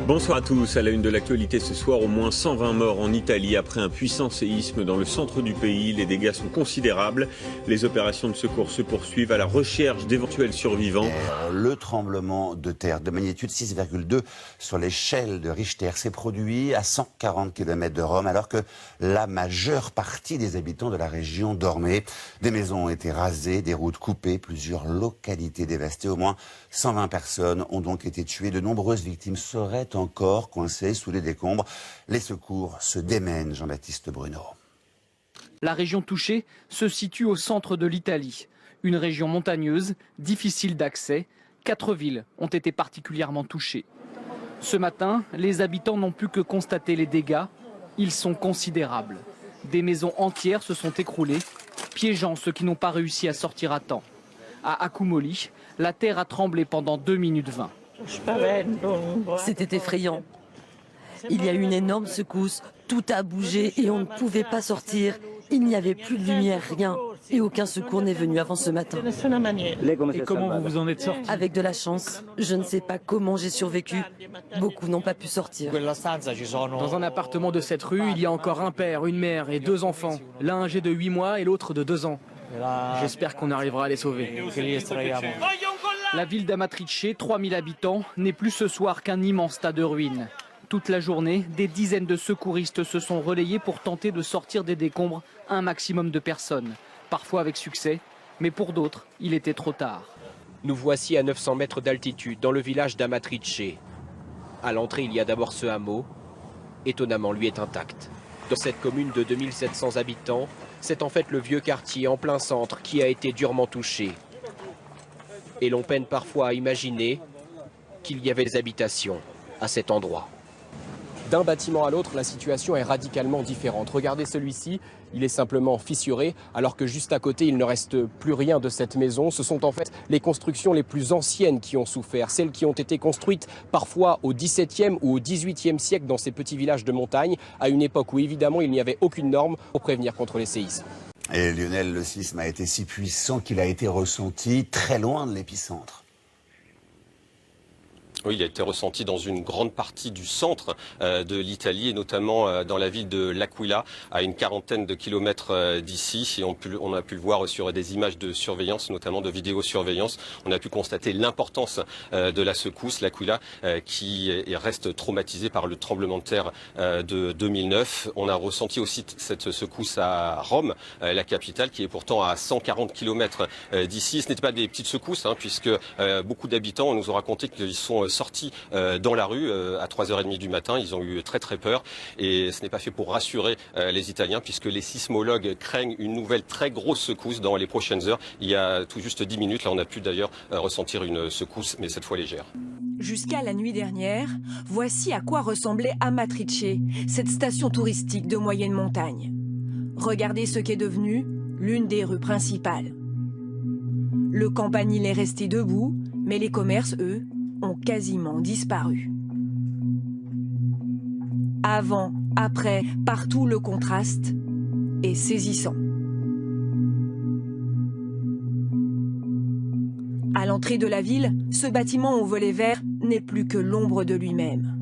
Bonsoir à tous. À la une de l'actualité ce soir, au moins 120 morts en Italie après un puissant séisme dans le centre du pays. Les dégâts sont considérables. Les opérations de secours se poursuivent à la recherche d'éventuels survivants. Le tremblement de terre de magnitude 6,2 sur l'échelle de Richter s'est produit à 140 km de Rome alors que la majeure partie des habitants de la région dormaient. Des maisons ont été rasées, des routes coupées, plusieurs localités dévastées. Au moins 120 personnes ont donc été tuées. De nombreuses victimes seraient encore coincées sous les décombres. Les secours se démènent, Jean-Baptiste Bruno. La région touchée se situe au centre de l'Italie. Une région montagneuse, difficile d'accès. 4 villes ont été particulièrement touchées. Ce matin, les habitants n'ont pu que constater les dégâts. Ils sont considérables. Des maisons entières se sont écroulées, piégeant ceux qui n'ont pas réussi à sortir à temps. À Accumoli, la terre a tremblé pendant 2 minutes 20. C'était effrayant. Il y a eu une énorme secousse, tout a bougé et on ne pouvait pas sortir. Il n'y avait plus de lumière, rien. Et aucun secours n'est venu avant ce matin. Et comment vous vous en êtes sortis? Avec de la chance. Je ne sais pas comment j'ai survécu. Beaucoup n'ont pas pu sortir. Dans un appartement de cette rue, il y a encore un père, une mère et 2 enfants. L'un âgé de 8 mois et l'autre de 2 ans. J'espère qu'on arrivera à les sauver. La ville d'Amatrice, 3000 habitants, n'est plus ce soir qu'un immense tas de ruines. Toute la journée, des dizaines de secouristes se sont relayés pour tenter de sortir des décombres un maximum de personnes. Parfois avec succès, mais pour d'autres, il était trop tard. Nous voici à 900 mètres d'altitude, dans le village d'Amatrice. À l'entrée, il y a d'abord ce hameau. Étonnamment, lui est intact. Dans cette commune de 2700 habitants, c'est en fait le vieux quartier en plein centre qui a été durement touché. Et l'on peine parfois à imaginer qu'il y avait des habitations à cet endroit. D'un bâtiment à l'autre, la situation est radicalement différente. Regardez celui-ci, il est simplement fissuré, alors que juste à côté, il ne reste plus rien de cette maison. Ce sont en fait les constructions les plus anciennes qui ont souffert, celles qui ont été construites parfois au XVIIe ou au XVIIIe siècle dans ces petits villages de montagne, à une époque où évidemment il n'y avait aucune norme pour prévenir contre les séismes. Et Lionel, le séisme a été si puissant qu'il a été ressenti très loin de l'épicentre. Oui, il a été ressenti dans une grande partie du centre de l'Italie et notamment dans la ville de L'Aquila, à une quarantaine de kilomètres d'ici. Et on a pu le voir sur des images de surveillance, notamment de vidéosurveillance. On a pu constater l'importance de la secousse, L'Aquila, qui reste traumatisée par le tremblement de terre de 2009. On a ressenti aussi cette secousse à Rome, la capitale, qui est pourtant à 140 kilomètres d'ici. Ce n'était pas des petites secousses, puisque beaucoup d'habitants nous ont raconté qu'ils sont sortis dans la rue à 3h30 du matin. Ils ont eu très peur et ce n'est pas fait pour rassurer les Italiens puisque les sismologues craignent une nouvelle très grosse secousse dans les prochaines heures. Il y a tout juste 10 minutes, là on a pu d'ailleurs ressentir une secousse, mais cette fois légère. Jusqu'à la nuit dernière, voici à quoi ressemblait Amatrice, cette station touristique de moyenne montagne. Regardez ce qu'est devenu l'une des rues principales. Le campanile est resté debout, mais les commerces, eux, ont quasiment disparu. Avant, après, partout le contraste est saisissant. À l'entrée de la ville, ce bâtiment au volet vert n'est plus que l'ombre de lui-même.